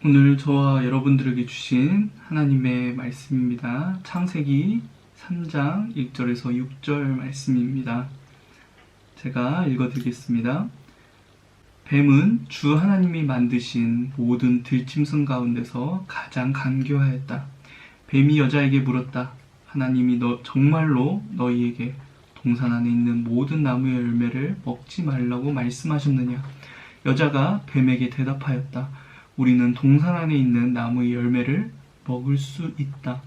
오늘 저와 여러분들에게 주신 하나님의 말씀입니다. 창세기 3장 1절에서 6절 말씀입니다. 제가 읽어드리겠습니다. 뱀은 주 하나님이 만드신 모든 들짐승 가운데서 가장 간교하였다. 뱀이 여자에게 물었다. 하나님이 정말로 너희에게 동산 안에 있는 모든 나무의 열매를 먹지 말라고 말씀하셨느냐? 여자가 뱀에게 대답하였다. 우리는 동산 안에 있는 나무의 열매를 먹을 수 있다.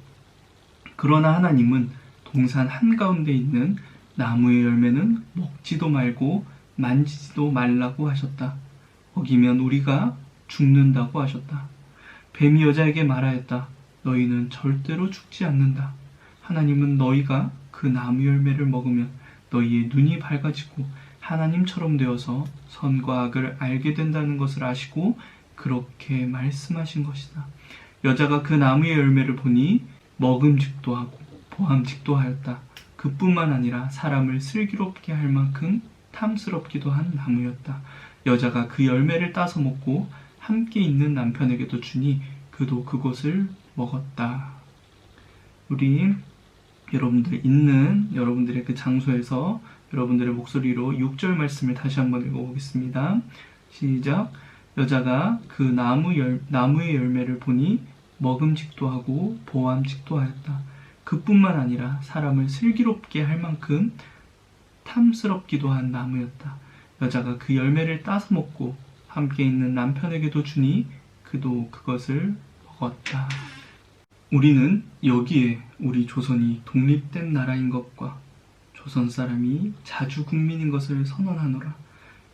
그러나 하나님은 동산 한가운데 있는 나무의 열매는 먹지도 말고 만지지도 말라고 하셨다. 먹이면 우리가 죽는다고 하셨다. 뱀이 여자에게 말하였다. 너희는 절대로 죽지 않는다. 하나님은 너희가 그 나무 열매를 먹으면 너희의 눈이 밝아지고 하나님처럼 되어서 선과 악을 알게 된다는 것을 아시고 그렇게 말씀하신 것이다. 여자가 그 나무의 열매를 보니 먹음직도 하고 보암직도 하였다. 그뿐만 아니라 사람을 슬기롭게 할 만큼 탐스럽기도 한 나무였다. 여자가 그 열매를 따서 먹고 함께 있는 남편에게도 주니 그도 그것을 먹었다. 우리 여러분들의 그 장소에서 여러분들의 목소리로 6절 말씀을 다시 한번 읽어보겠습니다. 시작. 여자가 그 나무의 열매를 보니 먹음직도 하고 보암직도 하였다. 그뿐만 아니라 사람을 슬기롭게 할 만큼 탐스럽기도 한 나무였다. 여자가 그 열매를 따서 먹고 함께 있는 남편에게도 주니 그도 그것을 먹었다. 우리는 여기에 우리 조선이 독립된 나라인 것과 조선 사람이 자주 국민인 것을 선언하노라.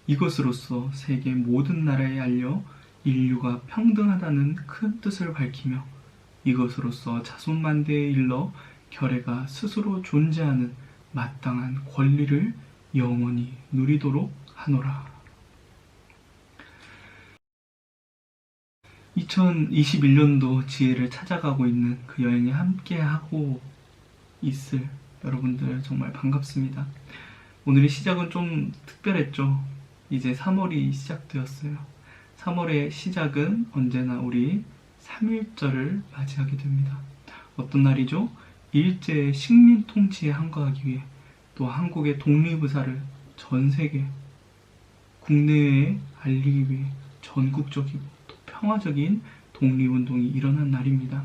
이것으로써 세계 모든 나라에 알려 인류가 평등하다는 큰 뜻을 밝히며 이것으로써 자손만대에 일러 결례가 스스로 존재하는 마땅한 권리를 영원히 누리도록 하노라. 2021년도 지혜를 찾아가고 있는 그 여행에 함께하고 있을 여러분들 정말 반갑습니다. 오늘의 시작은 좀 특별했죠. 이제 3월이 시작되었어요. 3월의 시작은 언제나 우리 3.1절을 맞이하게 됩니다. 어떤 날이죠? 일제의 식민 통치에 항거하기 위해 또 한국의 독립의사를 전 세계 국내에 알리기 위해 전국적이고 또 평화적인 독립운동이 일어난 날입니다.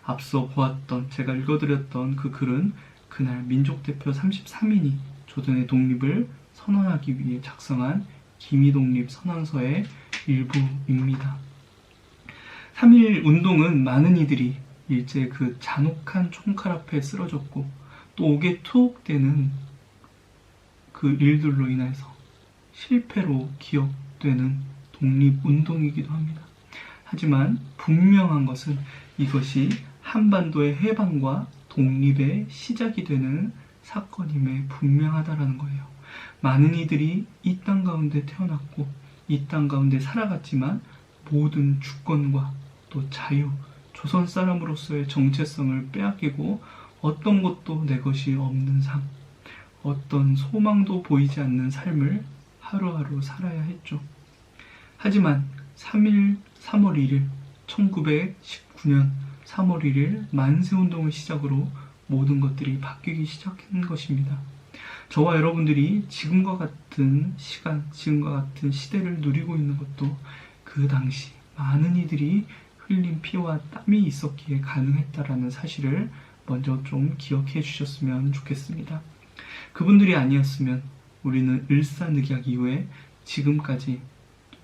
앞서 보았던 제가 읽어드렸던 그 글은 그날 민족대표 33인이 조선의 독립을 선언하기 위해 작성한 기미독립 선언서의 일부입니다. 3.1 운동은 많은 이들이 일제의 그 잔혹한 총칼 앞에 쓰러졌고 또 옥에 투옥되는 그 일들로 인해서 실패로 기억되는 독립운동이기도 합니다. 하지만 분명한 것은 이것이 한반도의 해방과 독립의 시작이 되는 사건임에 분명하다라는 거예요. 많은 이들이 이 땅 가운데 태어났고 이 땅 가운데 살아갔지만 모든 주권과 또 자유, 조선 사람으로서의 정체성을 빼앗기고 어떤 것도 내 것이 없는 삶, 어떤 소망도 보이지 않는 삶을 하루하루 살아야 했죠. 하지만 3월 1일 1919년 3월 1일 만세운동을 시작으로 모든 것들이 바뀌기 시작한 것입니다. 저와 여러분들이 지금과 같은 시간, 지금과 같은 시대를 누리고 있는 것도 그 당시 많은 이들이 흘린 피와 땀이 있었기에 가능했다라는 사실을 먼저 좀 기억해 주셨으면 좋겠습니다. 그분들이 아니었으면 우리는 을사늑약 이후에 지금까지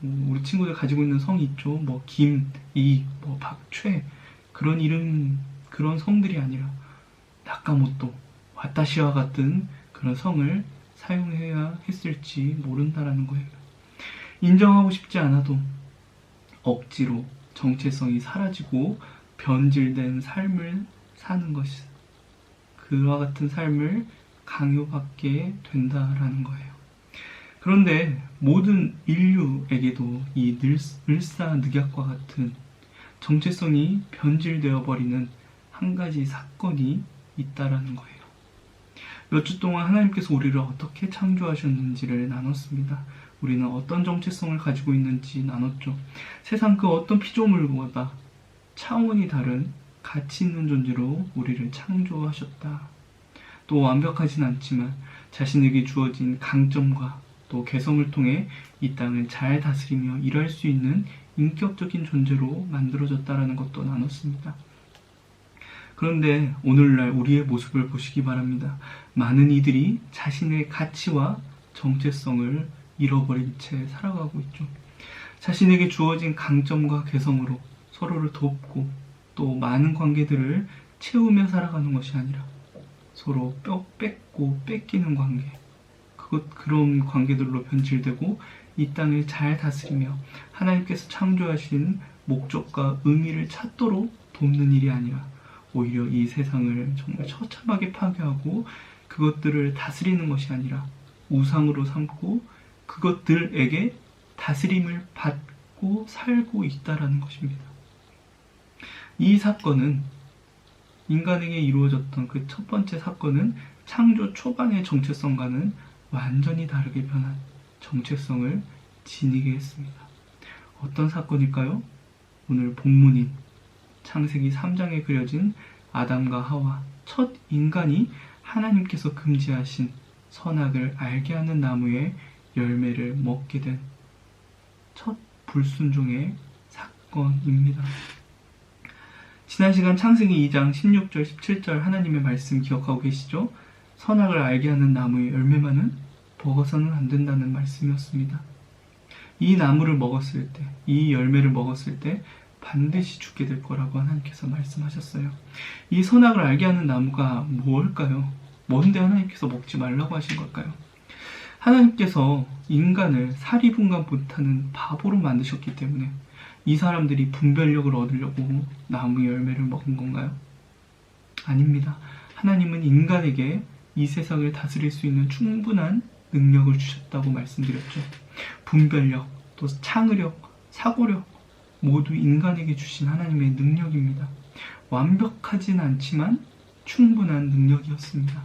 우리 친구들 가지고 있는 성이 있죠. 뭐 김, 이, 뭐 박, 최 그런 이름, 그런 성들이 아니라 나카모토, 와타시와 같은 그런 성을 사용해야 했을지 모른다라는 거예요. 인정하고 싶지 않아도 억지로 정체성이 사라지고 변질된 삶을 사는 것이 그와 같은 삶을 강요받게 된다라는 거예요. 그런데 모든 인류에게도 이 을사늑약과 같은 정체성이 변질되어 버리는 한 가지 사건이 있다라는 거예요. 몇 주 동안 하나님께서 우리를 어떻게 창조하셨는지를 나눴습니다. 우리는 어떤 정체성을 가지고 있는지 나눴죠. 세상 그 어떤 피조물보다 차원이 다른 가치 있는 존재로 우리를 창조하셨다. 또 완벽하진 않지만 자신에게 주어진 강점과 또 개성을 통해 이 땅을 잘 다스리며 일할 수 있는 인격적인 존재로 만들어졌다라는 것도 나눴습니다. 그런데 오늘날 우리의 모습을 보시기 바랍니다. 많은 이들이 자신의 가치와 정체성을 잃어버린 채 살아가고 있죠. 자신에게 주어진 강점과 개성으로 서로를 돕고 또 많은 관계들을 채우며 살아가는 것이 아니라 서로 뺏고 뺏기는 관계, 그런 관계들로 변질되고 이 땅을 잘 다스리며 하나님께서 창조하신 목적과 의미를 찾도록 돕는 일이 아니라 오히려 이 세상을 정말 처참하게 파괴하고 그것들을 다스리는 것이 아니라 우상으로 삼고 그것들에게 다스림을 받고 살고 있다라는 것입니다. 이 사건은 인간에게 이루어졌던 그 첫 번째 사건은 창조 초반의 정체성과는 완전히 다르게 변한 정체성을 지니게 했습니다. 어떤 사건일까요? 오늘 본문인 창세기 3장에 그려진 아담과 하와, 첫 인간이 하나님께서 금지하신 선악을 알게 하는 나무의 열매를 먹게 된 첫 불순종의 사건입니다. 지난 시간 창세기 2장 16절, 17절 하나님의 말씀 기억하고 계시죠? 선악을 알게 하는 나무의 열매만은 먹어서는 안 된다는 말씀이었습니다. 이 나무를 먹었을 때, 이 열매를 먹었을 때 반드시 죽게 될 거라고 하나님께서 말씀하셨어요. 이 선악을 알게 하는 나무가 뭘까요? 뭔데 하나님께서 먹지 말라고 하신 걸까요? 하나님께서 인간을 사리분간 못하는 바보로 만드셨기 때문에 이 사람들이 분별력을 얻으려고 나무 열매를 먹은 건가요? 아닙니다. 하나님은 인간에게 이 세상을 다스릴 수 있는 충분한 능력을 주셨다고 말씀드렸죠. 분별력, 또 창의력, 사고력 모두 인간에게 주신 하나님의 능력입니다. 완벽하진 않지만 충분한 능력이었습니다.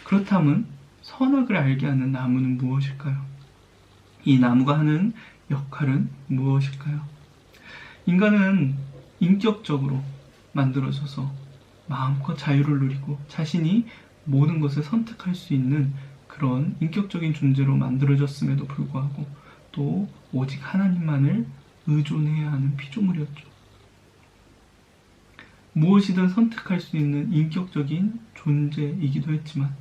그렇다면 선악을 알게 하는 나무는 무엇일까요? 이 나무가 하는 역할은 무엇일까요? 인간은 인격적으로 만들어져서 마음껏 자유를 누리고 자신이 모든 것을 선택할 수 있는 그런 인격적인 존재로 만들어졌음에도 불구하고 또 오직 하나님만을 의존해야 하는 피조물이었죠. 무엇이든 선택할 수 있는 인격적인 존재이기도 했지만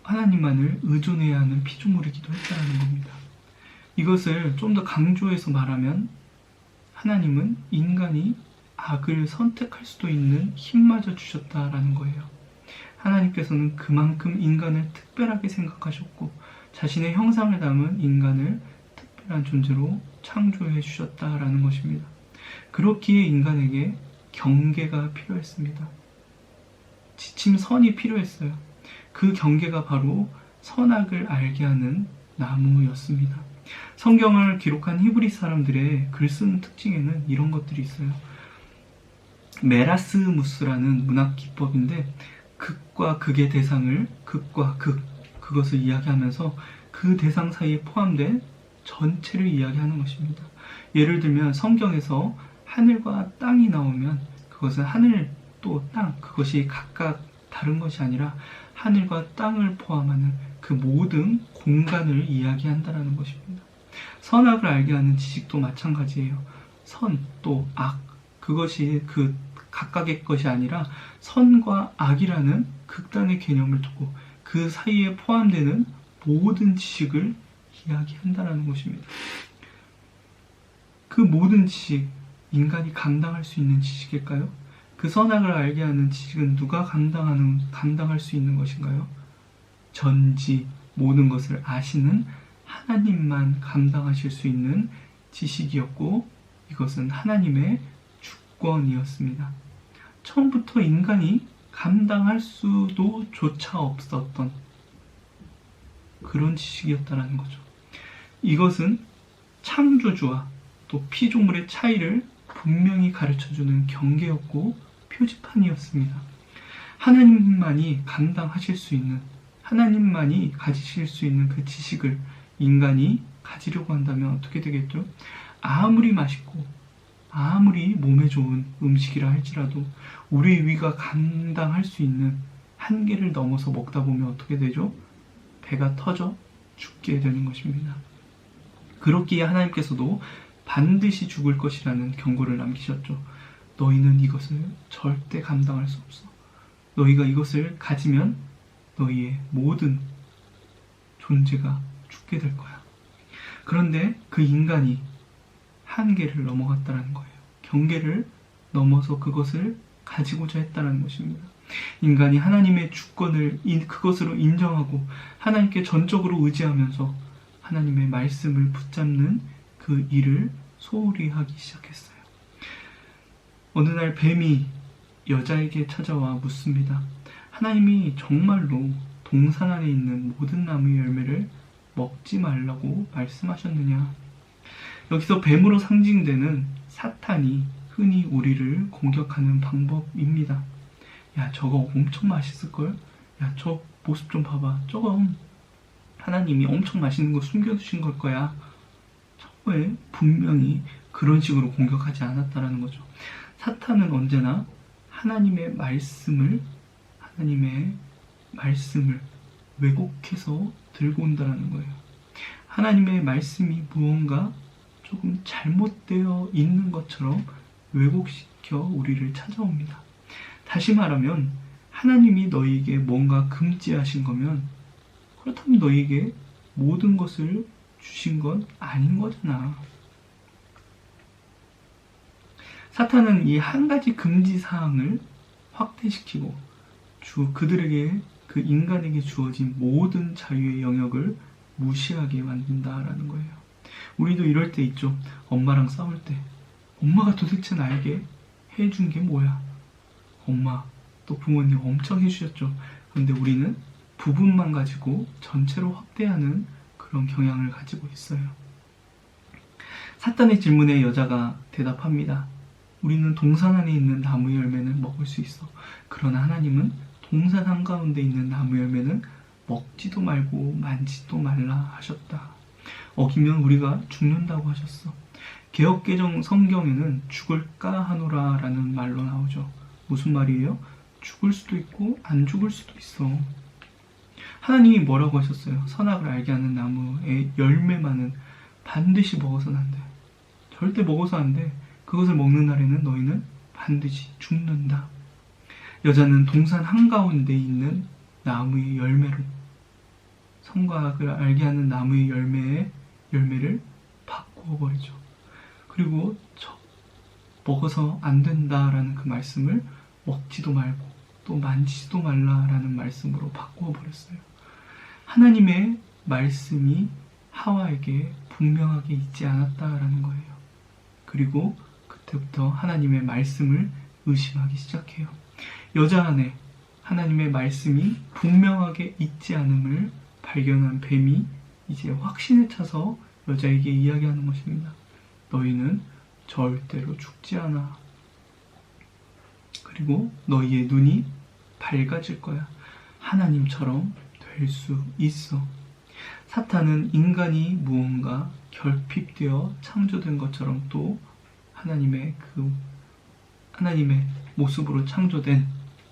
하나님만을 의존해야 하는 피조물이기도 했다는 겁니다. 이것을 좀 더 강조해서 말하면 하나님은 인간이 악을 선택할 수도 있는 힘마저 주셨다라는 거예요. 하나님께서는 그만큼 인간을 특별하게 생각하셨고 자신의 형상을 담은 인간을 특별한 존재로 창조해 주셨다라는 것입니다. 그렇기에 인간에게 경계가 필요했습니다. 지침선이 필요했어요. 그 경계가 바로 선악을 알게 하는 나무였습니다. 성경을 기록한 히브리 사람들의 글 쓰는 특징에는 이런 것들이 있어요. 메라스무스라는 문학 기법인데 극과 극의 대상을 극과 극, 그것을 이야기하면서 그 대상 사이에 포함된 전체를 이야기하는 것입니다. 예를 들면 성경에서 하늘과 땅이 나오면 그것은 하늘 또 땅, 그것이 각각 다른 것이 아니라 하늘과 땅을 포함하는 그 모든 공간을 이야기한다는 것입니다. 선악을 알게 하는 지식도 마찬가지예요. 선 또 악, 그것이 그 각각의 것이 아니라 선과 악이라는 극단의 개념을 두고 그 사이에 포함되는 모든 지식을 이야기한다는 것입니다. 그 모든 지식, 인간이 감당할 수 있는 지식일까요? 그 선악을 알게 하는 지식은 누가 감당할 수 있는 것인가요? 전지 모든 것을 아시는 하나님만 감당하실 수 있는 지식이었고 이것은 하나님의 주권이었습니다. 처음부터 인간이 감당할 수도 조차 없었던 그런 지식이었다는 거죠. 이것은 창조주와 또 피조물의 차이를 분명히 가르쳐주는 경계였고 표지판이었습니다. 하나님만이 감당하실 수 있는, 하나님만이 가지실 수 있는 그 지식을 인간이 가지려고 한다면 어떻게 되겠죠? 아무리 맛있고 아무리 몸에 좋은 음식이라 할지라도 우리 위가 감당할 수 있는 한계를 넘어서 먹다 보면 어떻게 되죠? 배가 터져 죽게 되는 것입니다. 그렇기에 하나님께서도 반드시 죽을 것이라는 경고를 남기셨죠. 너희는 이것을 절대 감당할 수 없어. 너희가 이것을 가지면 너희의 모든 존재가 죽게 될 거야. 그런데 그 인간이 한계를 넘어갔다는 거예요. 경계를 넘어서 그것을 가지고자 했다는 것입니다. 인간이 하나님의 주권을 그것으로 인정하고 하나님께 전적으로 의지하면서 하나님의 말씀을 붙잡는 그 일을 소홀히 하기 시작했어요. 어느 날 뱀이 여자에게 찾아와 묻습니다. 하나님이 정말로 동산 안에 있는 모든 나무의 열매를 먹지 말라고 말씀하셨느냐? 여기서 뱀으로 상징되는 사탄이 흔히 우리를 공격하는 방법입니다. 야, 저거 엄청 맛있을걸? 야, 저 모습 좀 봐봐. 저거 하나님이 엄청 맛있는 거 숨겨두신 걸 거야. 처음에 분명히 그런 식으로 공격하지 않았다라는 거죠. 사탄은 언제나 하나님의 말씀을 왜곡해서 들고 온다는 거예요. 하나님의 말씀이 무언가 조금 잘못되어 있는 것처럼 왜곡시켜 우리를 찾아옵니다. 다시 말하면 하나님이 너희에게 뭔가 금지하신 거면 그렇다면 너희에게 모든 것을 주신 건 아닌 거잖아. 사탄은 이 한 가지 금지 사항을 확대시키고 그들에게 그 인간에게 주어진 모든 자유의 영역을 무시하게 만든다라는 거예요. 우리도 이럴 때 있죠. 엄마랑 싸울 때 엄마가 도대체 나에게 해준 게 뭐야? 엄마 또 부모님 엄청 해주셨죠. 그런데 우리는 부분만 가지고 전체로 확대하는 그런 경향을 가지고 있어요. 사탄의 질문에 여자가 대답합니다. 우리는 동산 안에 있는 나무 열매는 먹을 수 있어. 그러나 하나님은 동산 한가운데 있는 나무 열매는 먹지도 말고 만지도 말라 하셨다. 어기면 우리가 죽는다고 하셨어. 개역개정 성경에는 죽을까 하노라 라는 말로 나오죠. 무슨 말이에요? 죽을 수도 있고 안 죽을 수도 있어. 하나님이 뭐라고 하셨어요? 선악을 알게 하는 나무의 열매만은 반드시 먹어서는 안 돼. 절대 먹어서 안 돼. 그것을 먹는 날에는 너희는 반드시 죽는다. 여자는 동산 한가운데 있는 나무의 열매로 선악을 알게 하는 나무의 열매를 바꾸어 버리죠. 그리고 먹어서 안 된다라는 그 말씀을 먹지도 말고 또 만지지도 말라라는 말씀으로 바꾸어 버렸어요. 하나님의 말씀이 하와에게 분명하게 있지 않았다라는 거예요. 그리고 그때부터 하나님의 말씀을 의심하기 시작해요. 여자 안에 하나님의 말씀이 분명하게 있지 않음을 발견한 뱀이 이제 확신에 차서 여자에게 이야기하는 것입니다. 너희는 절대로 죽지 않아. 그리고 너희의 눈이 밝아질 거야. 하나님처럼 될 수 있어. 사탄은 인간이 무언가 결핍되어 창조된 것처럼 또 하나님의 모습으로 창조된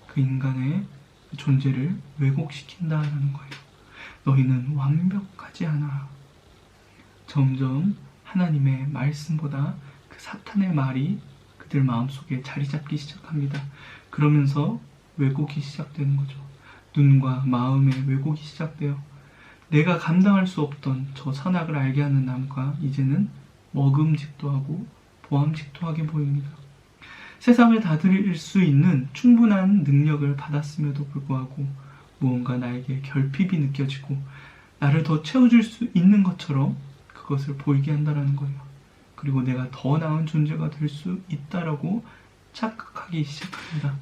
그 인간의 존재를 왜곡시킨다라는 거예요. 너희는 완벽하지 않아. 점점 하나님의 말씀보다 그 사탄의 말이 그들 마음속에 자리 잡기 시작합니다. 그러면서 왜곡이 시작되는 거죠. 눈과 마음의 왜곡이 시작돼요. 내가 감당할 수 없던 저 선악을 알게 하는 나무가 이제는 먹음직도 하고 보암직도 하게 보입니다. 세상을 다스릴 수 있는 충분한 능력을 받았음에도 불구하고 무언가 나에게 결핍이 느껴지고 나를 더 채워줄 수 있는 것처럼 그것을 보이게 한다는 거예요. 그리고 내가 더 나은 존재가 될 수 있다라고 착각하기 시작합니다.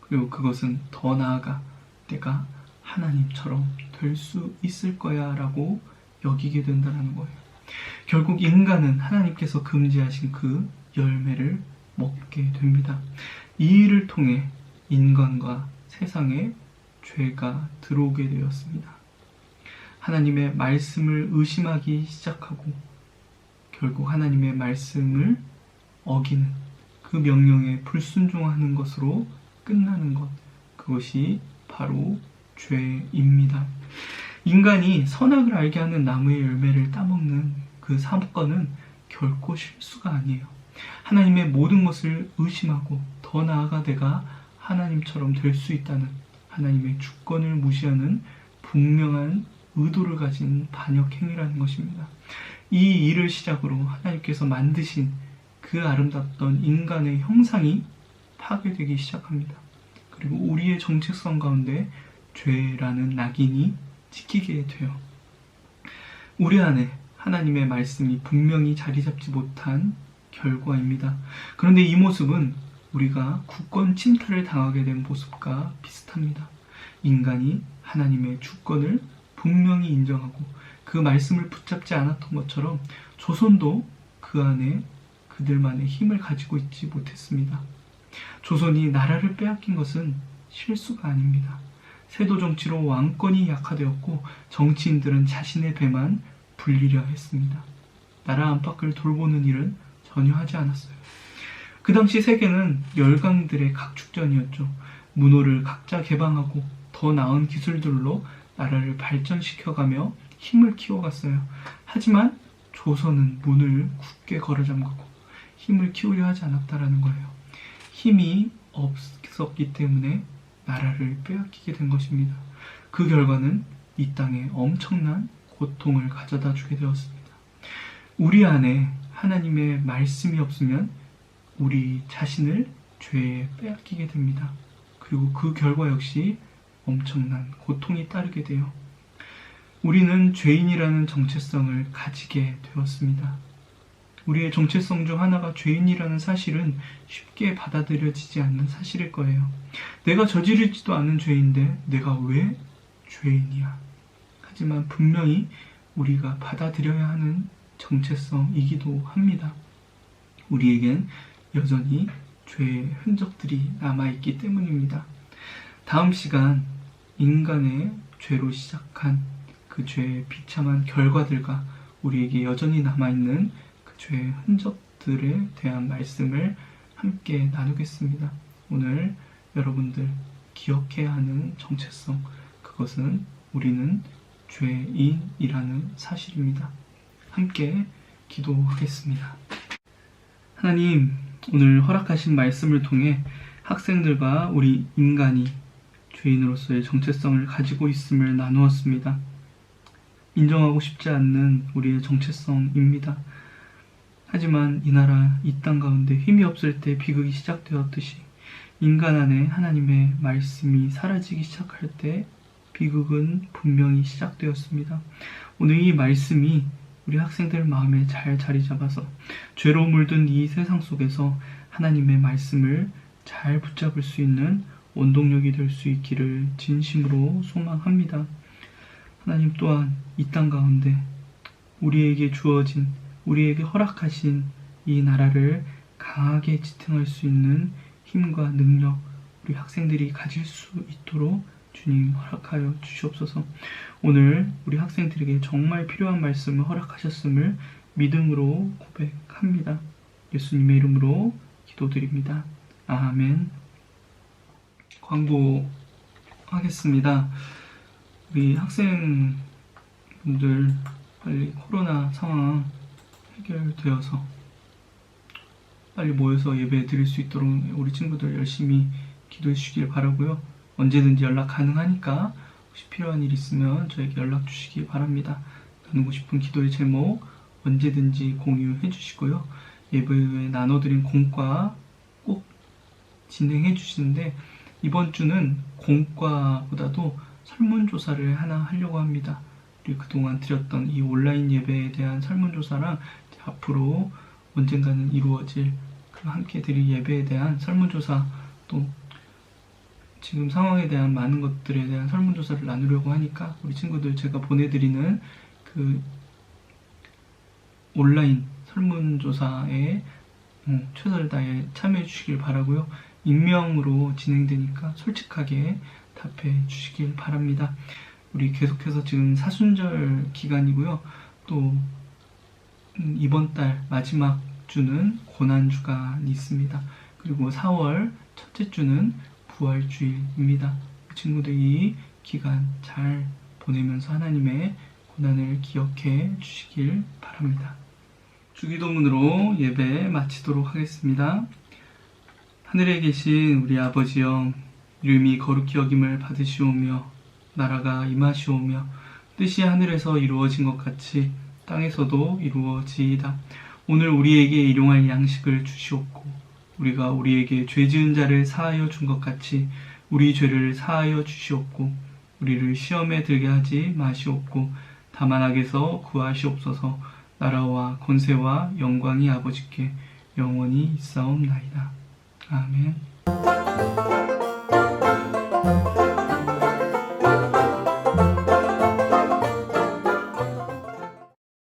그리고 그것은 더 나아가 내가 하나님처럼 될 수 있을 거야 라고 여기게 된다는 거예요. 결국 인간은 하나님께서 금지하신 그 열매를 먹게 됩니다. 이 일을 통해 인간과 세상에 죄가 들어오게 되었습니다. 하나님의 말씀을 의심하기 시작하고 결국 하나님의 말씀을 어기는 그 명령에 불순종하는 것으로 끝나는 것, 그것이 바로 죄입니다. 인간이 선악을 알게 하는 나무의 열매를 따먹는 그 사건은 결코 실수가 아니에요. 하나님의 모든 것을 의심하고 더 나아가 내가 하나님처럼 될 수 있다는 하나님의 주권을 무시하는 분명한 의도를 가진 반역 행위라는 것입니다. 이 일을 시작으로 하나님께서 만드신 그 아름답던 인간의 형상이 파괴되기 시작합니다. 그리고 우리의 정체성 가운데 죄라는 낙인이 찍히게 돼요. 우리 안에 하나님의 말씀이 분명히 자리 잡지 못한 결과입니다. 그런데 이 모습은 우리가 국권 침탈을 당하게 된 모습과 비슷합니다. 인간이 하나님의 주권을 분명히 인정하고 그 말씀을 붙잡지 않았던 것처럼 조선도 그 안에 그들만의 힘을 가지고 있지 못했습니다. 조선이 나라를 빼앗긴 것은 실수가 아닙니다. 세도 정치로 왕권이 약화되었고 정치인들은 자신의 배만 불리려 했습니다. 나라 안팎을 돌보는 일은 전혀 하지 않았어요. 그 당시 세계는 열강들의 각축전이었죠. 문호를 각자 개방하고 더 나은 기술들로 나라를 발전시켜가며 힘을 키워갔어요. 하지만 조선은 문을 굳게 걸어잠그고 힘을 키우려 하지 않았다라는 거예요. 힘이 없었기 때문에 나라를 빼앗기게 된 것입니다. 그 결과는 이 땅에 엄청난 고통을 가져다 주게 되었습니다. 우리 안에 하나님의 말씀이 없으면 우리 자신을 죄에 빼앗기게 됩니다. 그리고 그 결과 역시 엄청난 고통이 따르게 돼요. 우리는 죄인이라는 정체성을 가지게 되었습니다. 우리의 정체성 중 하나가 죄인이라는 사실은 쉽게 받아들여지지 않는 사실일 거예요. 내가 저지르지도 않은 죄인데 내가 왜 죄인이야? 하지만 분명히 우리가 받아들여야 하는 정체성이기도 합니다. 우리에겐 여전히 죄의 흔적들이 남아있기 때문입니다. 다음 시간 인간의 죄로 시작한 그 죄의 비참한 결과들과 우리에게 여전히 남아있는 그 죄의 흔적들에 대한 말씀을 함께 나누겠습니다. 오늘 여러분들 기억해야 하는 정체성, 그것은 우리는 죄인이라는 사실입니다. 함께 기도하겠습니다. 하나님, 오늘 허락하신 말씀을 통해 학생들과 우리 인간이 죄인으로서의 정체성을 가지고 있음을 나누었습니다. 인정하고 싶지 않는 우리의 정체성입니다. 하지만 이 나라, 이 땅 가운데 힘이 없을 때 비극이 시작되었듯이 인간 안에 하나님의 말씀이 사라지기 시작할 때 비극은 분명히 시작되었습니다. 오늘 이 말씀이 우리 학생들 마음에 잘 자리 잡아서 죄로 물든 이 세상 속에서 하나님의 말씀을 잘 붙잡을 수 있는 원동력이 될 수 있기를 진심으로 소망합니다. 하나님 또한 이 땅 가운데 우리에게 주어진, 우리에게 허락하신 이 나라를 강하게 지탱할 수 있는 힘과 능력, 우리 학생들이 가질 수 있도록 주님 허락하여 주시옵소서. 오늘 우리 학생들에게 정말 필요한 말씀을 허락하셨음을 믿음으로 고백합니다. 예수님의 이름으로 기도드립니다. 아멘. 광고하겠습니다. 우리 학생분들 빨리 코로나 상황 해결되어서 빨리 모여서 예배 드릴 수 있도록 우리 친구들 열심히 기도해 주시길 바라고요. 언제든지 연락 가능하니까 혹시 필요한 일 있으면 저에게 연락 주시기 바랍니다. 나누고 싶은 기도의 제목 언제든지 공유해 주시고요. 예배 후에 나눠드린 공과 꼭 진행해 주시는데 이번 주는 공과보다도 설문조사를 하나 하려고 합니다. 우리 그동안 드렸던 이 온라인 예배에 대한 설문조사랑 앞으로 언젠가는 이루어질 그 함께 드릴 예배에 대한 설문조사, 또 지금 상황에 대한 많은 것들에 대한 설문조사를 나누려고 하니까 우리 친구들 제가 보내드리는 그 온라인 설문조사에 최선을 다해 참여해 주시길 바라고요. 익명으로 진행되니까 솔직하게 답해 주시길 바랍니다. 우리 계속해서 지금 사순절 기간이고요. 또 이번 달 마지막 주는 고난주가 있습니다. 그리고 4월 첫째 주는 부활주일입니다. 친구들 이 기간 잘 보내면서 하나님의 고난을 기억해 주시길 바랍니다. 주기도문으로 예배 마치도록 하겠습니다. 하늘에 계신 우리 아버지여, 이름이 거룩히 여김을 받으시오며 나라가 임하시오며 뜻이 하늘에서 이루어진 것 같이 땅에서도 이루어지이다. 오늘 우리에게 일용할 양식을 주시옵고 우리가 우리에게 죄 지은 자를 사하여 준 것 같이 우리 죄를 사하여 주시옵고 우리를 시험에 들게 하지 마시옵고 다만 악에서 구하시옵소서. 나라와 권세와 영광이 아버지께 영원히 있사옵나이다. 아멘.